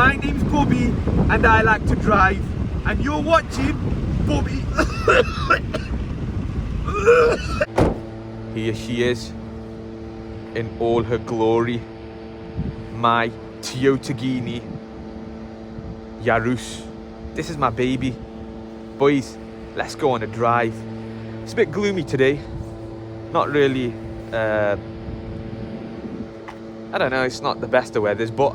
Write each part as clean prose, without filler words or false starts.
My name's Bobby and I like to drive. And you're watching Bobby. Here she is in all her glory. My Toyota Gini Yaris. This is my baby. Boys, let's go on a drive. It's a bit gloomy today. Not really, I don't know, it's not the best of weathers, but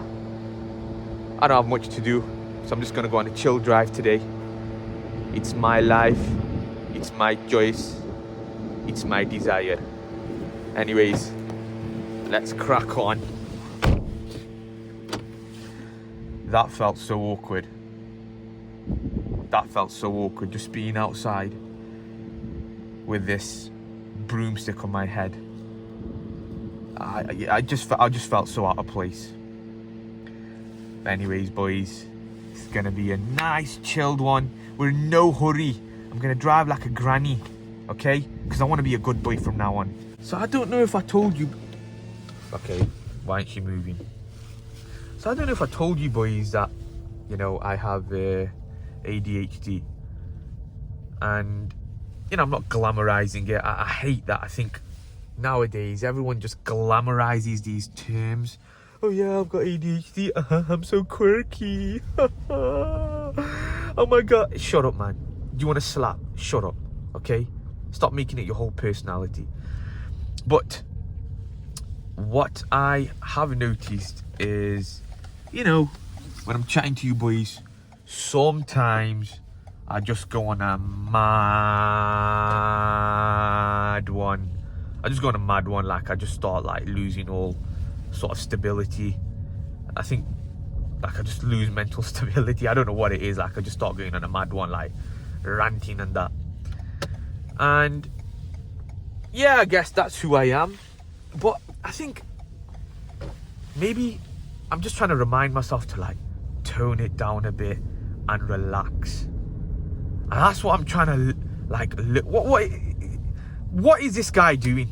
I don't have much to do. So I'm just gonna go on a chill drive today. It's my life. It's my choice. It's my desire. Anyways, let's crack on. That felt so awkward. That felt so awkward, just being outside with this broomstick on my head. I just felt so out of place. Anyways, boys, it's gonna be a nice chilled one. We're in no hurry. I'm gonna drive like a granny, okay? Because I want to be a good boy from now on. So I don't know if I told you. Okay, why aren't you moving? So I don't know if I told you, boys, that I have ADHD, and I'm not glamorizing it. I hate that. I think nowadays everyone just glamorizes these terms. Oh yeah, I've got ADHD. I'm so quirky. Oh my god. Shut up, man. Do you want to slap? Shut up, okay? Stop making it your whole personality. But what I have noticed is, when I'm chatting to you boys, sometimes I just go on a mad one. Like I just start like losing all sort of stability. I think like I just lose mental stability. I don't know what it is. Like I just start going on a mad one, like ranting and that. And yeah, I guess that's who I am. But I think maybe I'm just trying to remind myself to like tone it down a bit and relax. And that's what I'm trying to like. What is this guy doing?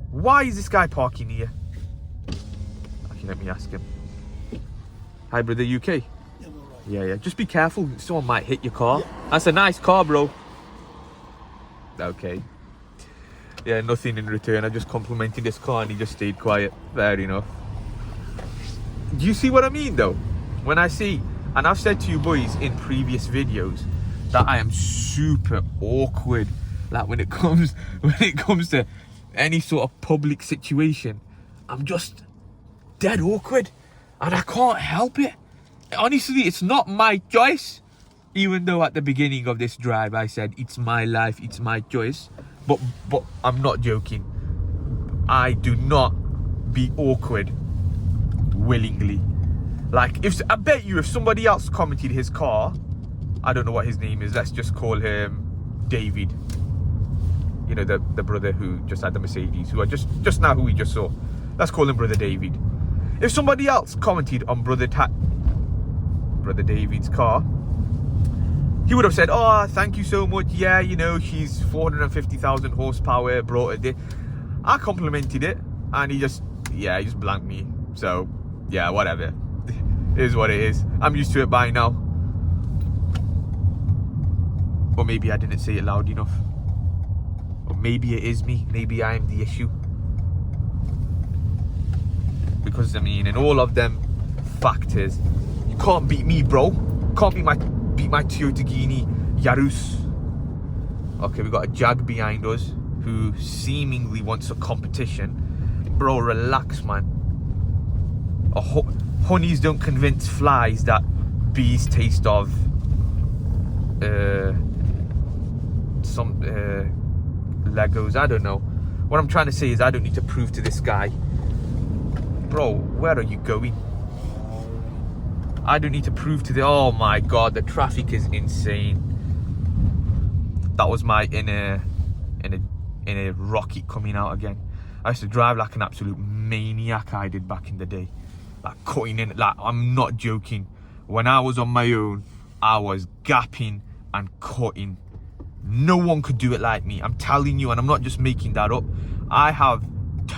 Why is this guy parking here? Okay, let me ask him. Hi, brother, you okay? Yeah, all right. Yeah. Just be careful. Someone might hit your car. Yeah. That's a nice car, bro. Okay. Yeah, nothing in return. I just complimented this car and he just stayed quiet. Fair enough. Do you see what I mean, though? When I see, and I've said to you boys in previous videos that I am super awkward. Like when it comes to any sort of public situation, I'm just dead awkward, and I can't help it. Honestly, it's not my choice. Even though at the beginning of this drive I said it's my life, it's my choice, but I'm not joking. I do not be awkward willingly. Like I bet you if somebody else commented his car, I don't know what his name is, let's just call him David. The brother who just had the Mercedes, who I just now who we just saw. Let's call him Brother David. If somebody else commented on Brother David's car, he would have said, oh, thank you so much. Yeah, she's 450,000 horsepower, brought it there. I complimented it and he just blanked me. So yeah, whatever. It is what it is. I'm used to it by now. Or maybe I didn't say it loud enough. Or maybe it is me. Maybe I am the issue. Because in all of them factors, you can't beat me, bro. Can't beat my Toyota Gini Yaris. Okay, we got a Jag behind us who seemingly wants a competition. Bro, relax, man. Honeys don't convince flies that bees taste of some Legos. I don't know. What I'm trying to say is I don't need to prove to this guy. Bro, where are you going? I don't need to prove to the... Oh my god, the traffic is insane. That was my inner rocket coming out again. I used to drive like an absolute maniac, I did back in the day. Like cutting in, like I'm not joking. When I was on my own, I was gapping and cutting. No one could do it like me. I'm telling you, and I'm not just making that up. I have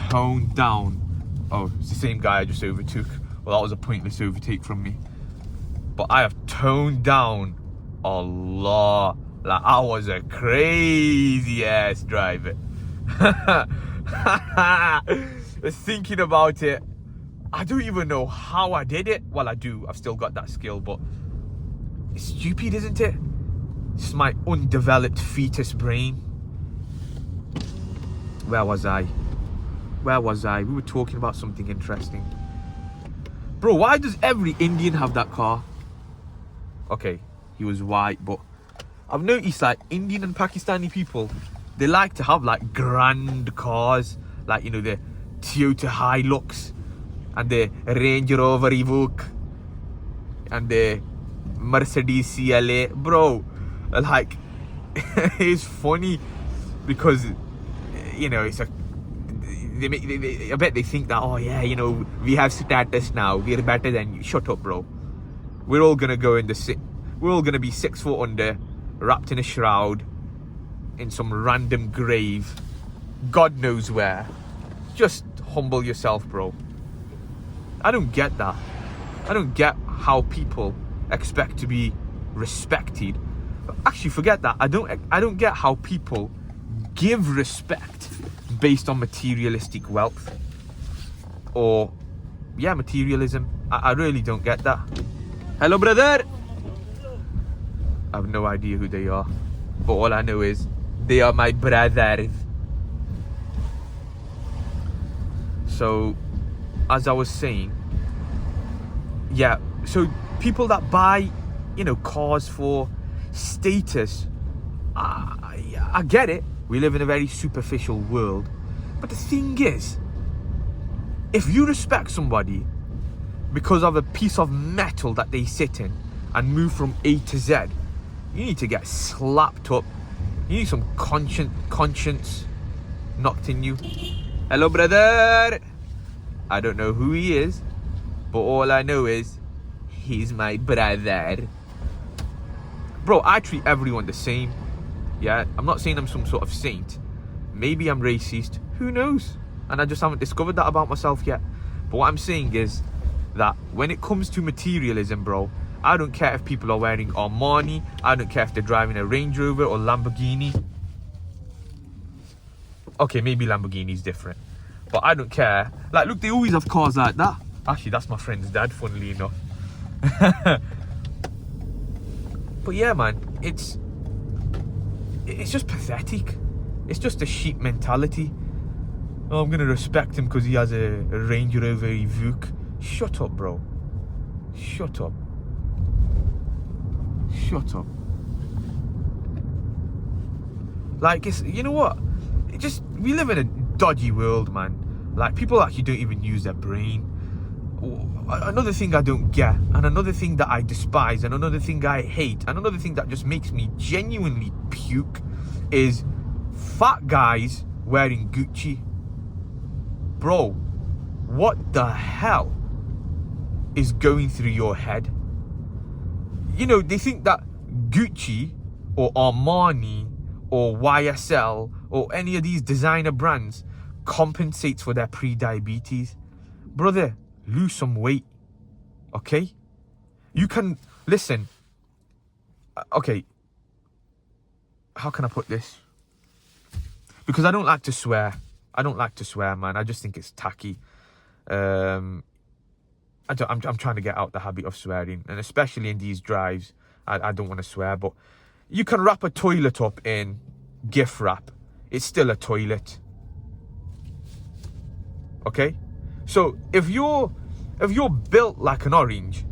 toned down. Oh, it's the same guy I just overtook. Well, that was a pointless overtake from me. But I have toned down a lot. Like, I was a crazy ass driver. Thinking about it, I don't even know how I did it. Well, I do. I've still got that skill, but it's stupid, isn't it? It's my undeveloped fetus brain. Where was I? We were talking about something interesting. Bro, why does every Indian have that car? Okay, he was white, but I've noticed like Indian and Pakistani people, they like to have like grand cars, like, you know, the Toyota Hilux and the Range Rover Evoque and the Mercedes CLA. Bro, like, it's funny because, you know, it's a, I bet they think that, oh yeah, you know, we have status now, we're better than you. Shut up, bro. We're all gonna go in we're all gonna be 6 foot under, wrapped in a shroud, in some random grave, God knows where. Just humble yourself, bro. I don't get that. I don't get how people expect to be respected. Actually, forget that. I don't get how people give respect based on materialistic wealth or, yeah, materialism. I really don't get that. Hello, brother. I have no idea who they are, but all I know is they are my brothers. So, as I was saying, yeah, so people that buy, you know, cars for status, I get it. We live in a very superficial world. But the thing is, if you respect somebody because of a piece of metal that they sit in and move from A to Z, you need to get slapped up. You need some conscience knocked in you. Hello, brother. I don't know who he is, but all I know is he's my brother. Bro, I treat everyone the same. Yeah, I'm not saying I'm some sort of saint. Maybe I'm racist. Who knows? And I just haven't discovered that about myself yet. But what I'm saying is that when it comes to materialism, bro, I don't care if people are wearing Armani. I don't care if they're driving a Range Rover or Lamborghini. Okay, maybe Lamborghini's different, but I don't care. Like, look, they always have cars like that. Actually, that's my friend's dad, funnily enough. But yeah, man, it's just pathetic. It's just a sheep mentality. Oh, I'm gonna respect him because he has a Range Rover Evoque. Shut up, bro. Shut up. Shut up. Like, it's, you know what? We live in a dodgy world, man. Like, people actually don't even use their brain. Another thing I don't get, and another thing that I despise, and another thing I hate, and another thing that just makes me genuinely puke is fat guys wearing Gucci. Bro, what the hell is going through your head? You know, they think that Gucci or Armani or YSL or any of these designer brands compensates for their pre-diabetes. Brother, lose some weight, okay? You can, listen, okay, how can I put this? Because I don't like to swear. I don't like to swear, man. I just think it's tacky. I'm trying to get out the habit of swearing, and especially in these drives, I don't want to swear, but you can wrap a toilet up in gift wrap. It's still a toilet. Okay? So if you're built like an orange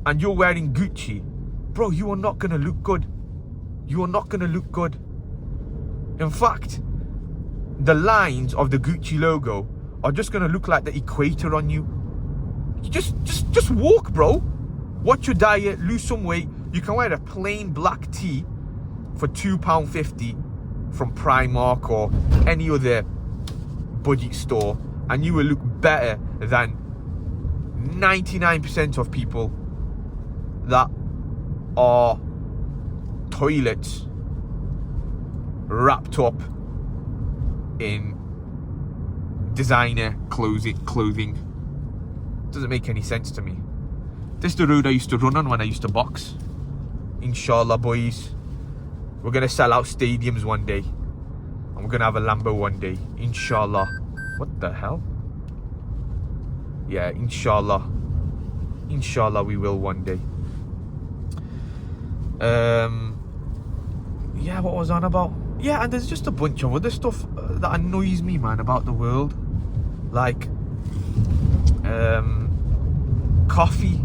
and you're wearing Gucci, bro, you are not gonna look good. You are not gonna look good. In fact, the lines of the Gucci logo are just gonna look like the equator on you. You just walk, bro. Watch your diet, lose some weight. You can wear a plain black tee for £2.50 from Primark or any other budget store, and you will look better than 99% of people that are toilets wrapped up in designer clothing. Doesn't make any sense to me. This is the road I used to run on when I used to box. Inshallah, boys. We're going to sell out stadiums one day. And we're going to have a Lambo one day. Inshallah. What the hell? Yeah, inshallah. Inshallah, we will one day. Yeah, what was I on about? Yeah, and there's just a bunch of other stuff that annoys me, man, about the world. Like, coffee.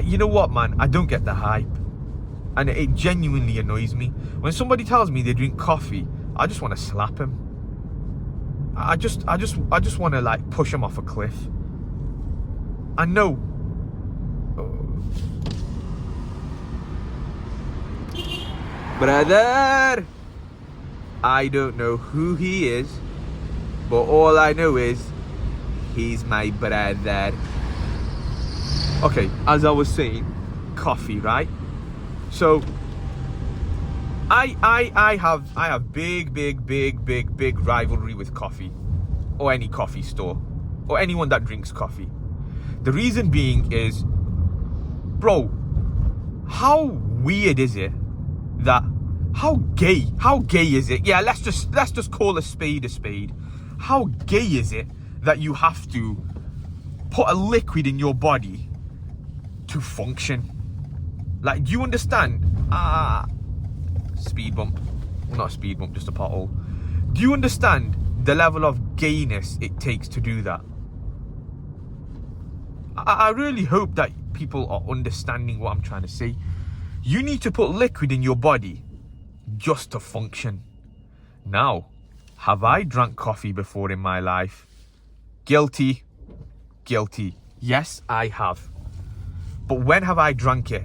You know what, man? I don't get the hype. And it genuinely annoys me. When somebody tells me they drink coffee, I just want to slap him. I just want to, like, push him off a cliff. I know. Brother! I don't know who he is, but all I know is he's my brother. Okay, as I was saying, coffee, right? So I have big rivalry with coffee, or any coffee store, or anyone that drinks coffee. The reason being is, bro, how weird is it that how gay is it? Yeah, let's just call a spade a spade. How gay is it that you have to put a liquid in your body to function? Like, do you understand? Speed bump. Well, not a speed bump, just a pothole. Do you understand the level of gayness it takes to do that? I really hope that people are understanding what I'm trying to say. You need to put liquid in your body just to function. Now, have I drank coffee before in my life? Guilty. Yes, I have. But when have I drank it?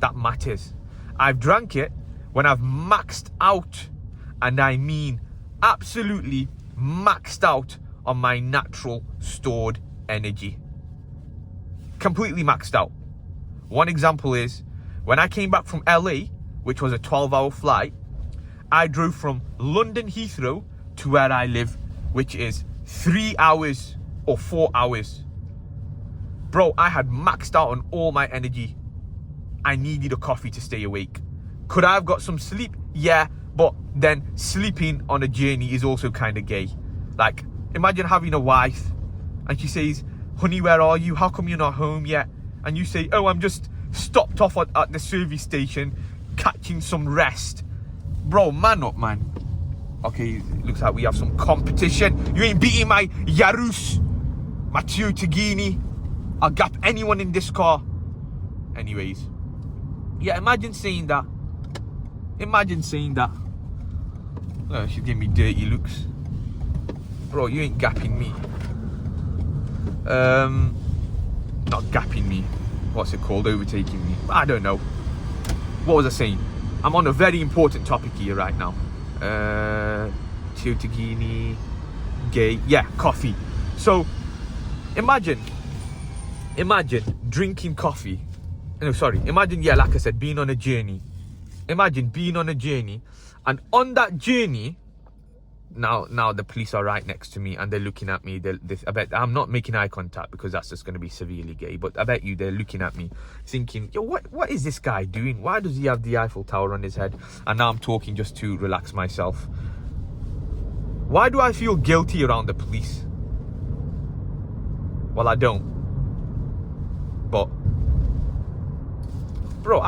That matters. I've drank it when I've maxed out, and I mean absolutely maxed out on my natural stored energy. Completely maxed out. One example is when I came back from LA, which was a 12-hour flight. I drove from London Heathrow to where I live, which is 3 hours or 4 hours. Bro, I had maxed out on all my energy. I needed a coffee to stay awake. Could I have got some sleep? Yeah, but then sleeping on a journey is also kind of gay. Like, imagine having a wife and she says, honey, where are you? How come you're not home yet? And you say, oh, I'm just stopped off at the service station catching some rest. Bro, man up, man. Okay, looks like we have some competition. You ain't beating my Yaris, Matteo Tagini. I'll gap anyone in this car. Anyways. Yeah, imagine saying that. Oh, she's giving me dirty looks. Bro, you ain't gapping me. Not gapping me. What's it called? Overtaking me. I don't know. What was I saying? I'm on a very important topic here right now. Tagini, gay. Yeah, coffee. So, imagine drinking coffee. No, sorry. Imagine, yeah, like I said, being on a journey. Imagine being on a journey, and on that journey, now the police are right next to me and they're looking at me. I bet I'm not making eye contact because that's just going to be severely gay. But I bet you they're looking at me, thinking, yo, what is this guy doing? Why does he have the Eiffel Tower on his head? And now I'm talking just to relax myself. Why do I feel guilty around the police? Well, I don't. But, bro,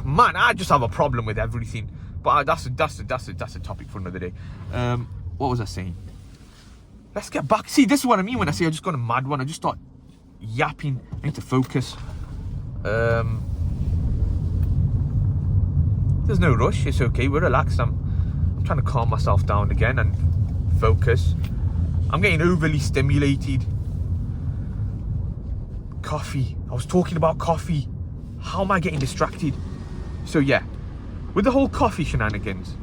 man, I just have a problem with everything. But that's a topic for another day. What was I saying? Let's get back. See, this is what I mean when I say I just got a mad one. I just start yapping. I need to focus. There's no rush. It's okay. We're relaxed. I'm trying to calm myself down again and focus. I'm getting overly stimulated. Coffee. I was talking about coffee. How am I getting distracted? So yeah, with the whole coffee shenanigans,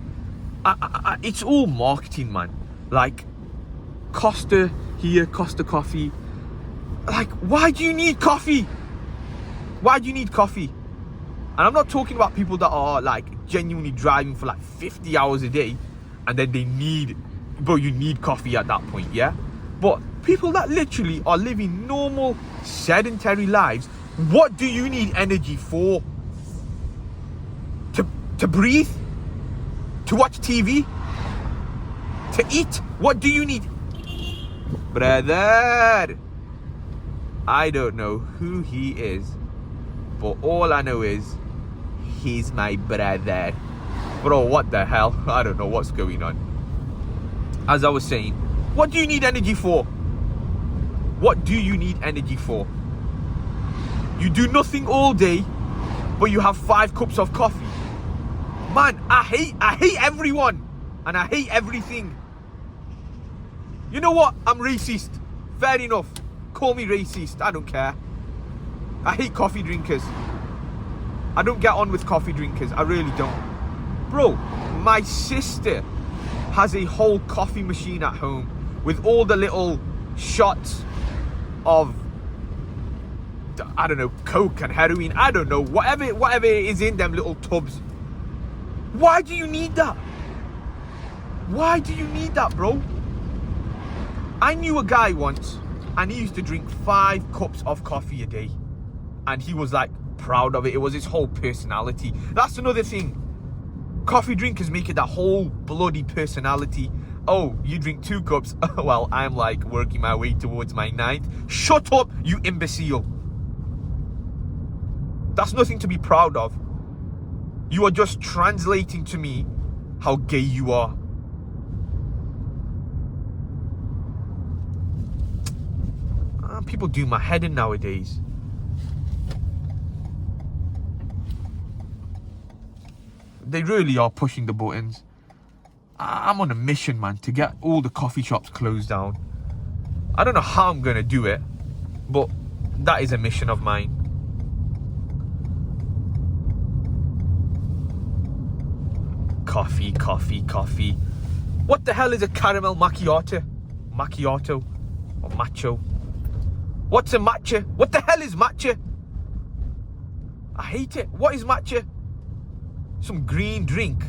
it's all marketing, man. Like, Costa here, Costa coffee. Like, why do you need coffee? Why do you need coffee? And I'm not talking about people that are like genuinely driving for like 50 hours a day and then they need bro, you need coffee at that point, yeah? But people that literally are living normal, sedentary lives, what do you need energy for? To breathe? To watch TV? To eat? What do you need? Brother, I don't know who he is, but all I know is he's my brother. Bro, what the hell? I don't know what's going on. As I was saying, what do you need energy for? What do you need energy for? You do nothing all day, but you have 5 cups of coffee. Man, I hate everyone, and I hate everything. You know what? I'm racist. Fair enough. Call me racist. I don't care. I hate coffee drinkers. I don't get on with coffee drinkers. I really don't. Bro, my sister has a whole coffee machine at home with all the little shots of, I don't know, coke and heroin. I don't know. Whatever is in them little tubs. Why do you need that? Why do you need that, bro? I knew a guy once, and he used to drink 5 cups of coffee a day. And he was like proud of it. It was his whole personality. That's another thing. Coffee drinkers make it that whole bloody personality. Oh, you drink 2 cups? Well, I'm like working my way towards my 9th. Shut up, you imbecile. That's nothing to be proud of. You are just translating to me how gay you are. People do my head in nowadays. They really are pushing the buttons. I'm on a mission, man, to get all the coffee shops closed down. I don't know how I'm going to do it, but that is a mission of mine. Coffee, coffee, coffee. What the hell is a caramel macchiato? Macchiato or macho? What's a matcha? What the hell is matcha? I hate it. What is matcha? Some green drink.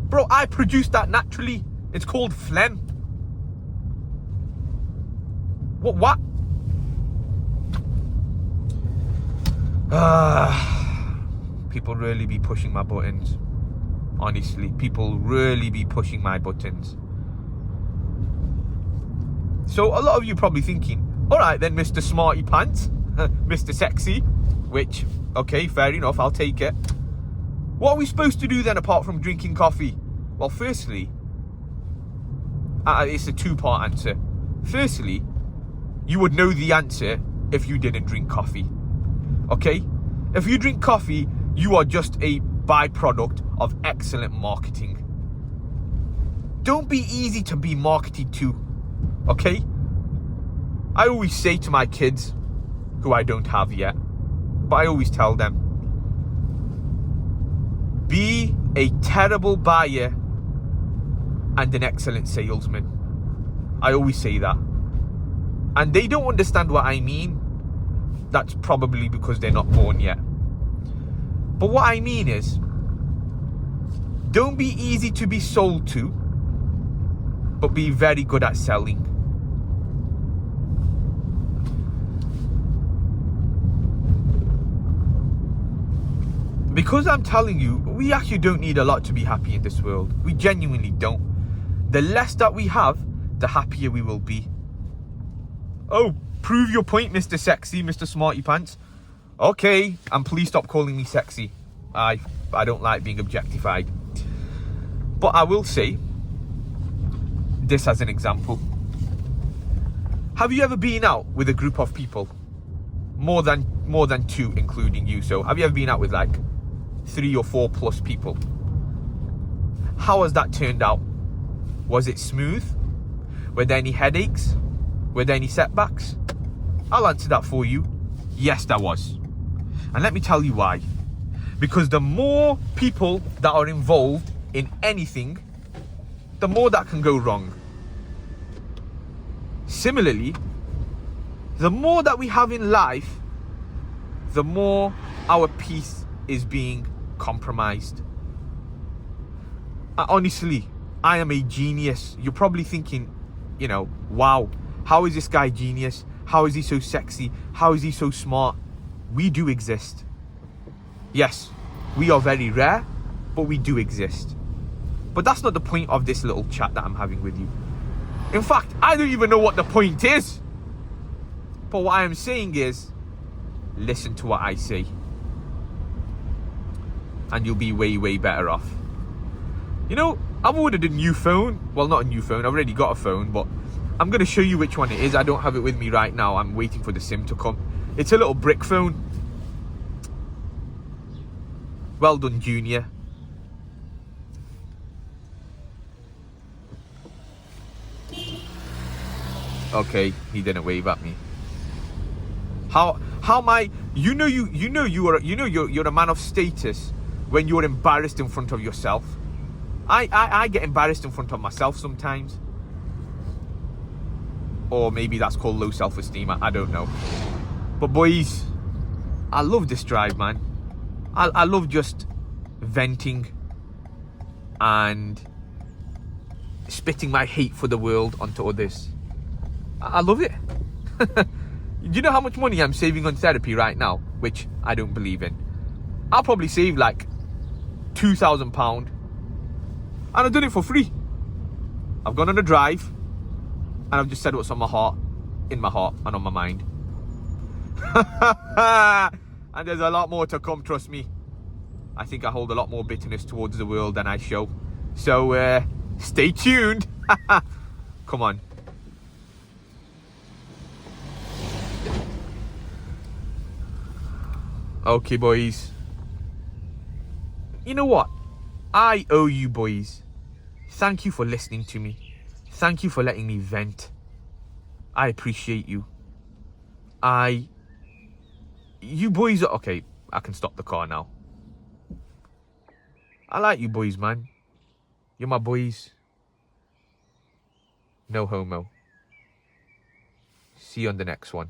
Bro, I produce that naturally. It's called phlegm. What? People really be pushing my buttons. Honestly, people really be pushing my buttons. So a lot of you probably thinking, all right then, Mr. Smarty Pants, Mr. Sexy, which, okay, fair enough, I'll take it. What are we supposed to do then apart from drinking coffee? Well, firstly, it's a 2-part answer. Firstly, you would know the answer if you didn't drink coffee. Okay? If you drink coffee, you are just a byproduct of excellent marketing. Don't be easy to be marketed to. Okay? I always say to my kids, who I don't have yet, but I always tell them, be a terrible buyer and an excellent salesman. I always say that. And they don't understand what I mean. That's probably because they're not born yet. But what I mean is, don't be easy to be sold to, but be very good at selling. Because I'm telling you, we actually don't need a lot to be happy in this world. We genuinely don't. The less that we have, the happier we will be. Oh, prove your point, Mr. Sexy, Mr. Smarty Pants. Okay, and please stop calling me sexy. I don't like being objectified. But I will say this as an example. Have you ever been out with a group of people? More than 2, including you. So have you ever been out with like 3 or 4 plus people? How has that turned out? Was it smooth? Were there any headaches? Were there any setbacks? I'll answer that for you. Yes, there was. And let me tell you why. Because the more people that are involved in anything, the more that can go wrong. Similarly, the more that we have in life, the more our peace is being compromised. Honestly, I am a genius. You're probably thinking, you know, wow, how is this guy genius? How is he so sexy? How is he so smart? We do exist. Yes, we are very rare, but we do exist. But that's not the point of this little chat that I'm having with you. In fact, I don't even know what the point is. But what I am saying is, listen to what I say. And you'll be way, way better off. You know, I've ordered a new phone. Well, not a new phone. I've already got a phone, but I'm going to show you which one it is. I don't have it with me right now. I'm waiting for the SIM to come. It's a little brick phone. Well done, Junior. Okay, he didn't wave at me. How am I? You're a man of status when you're embarrassed in front of yourself. I get embarrassed in front of myself sometimes. Or maybe that's called low self-esteem. I don't know. But boys, I love this drive, man. I love just venting and spitting my hate for the world onto others. I love it. Do you know how much money I'm saving on therapy right now? Which I don't believe in. I'll probably save like £2,000. And I've done it for free. I've gone on a drive. And I've just said what's on my heart. In my heart and on my mind. And there's a lot more to come, trust me. I think I hold a lot more bitterness towards the world than I show. So, stay tuned. Come on. Okay, boys. You know what? I owe you, boys. Thank you for listening to me. Thank you for letting me vent. I appreciate you. You boys are... Okay, I can stop the car now. I like you boys, man. You're my boys. No homo. See you on the next one.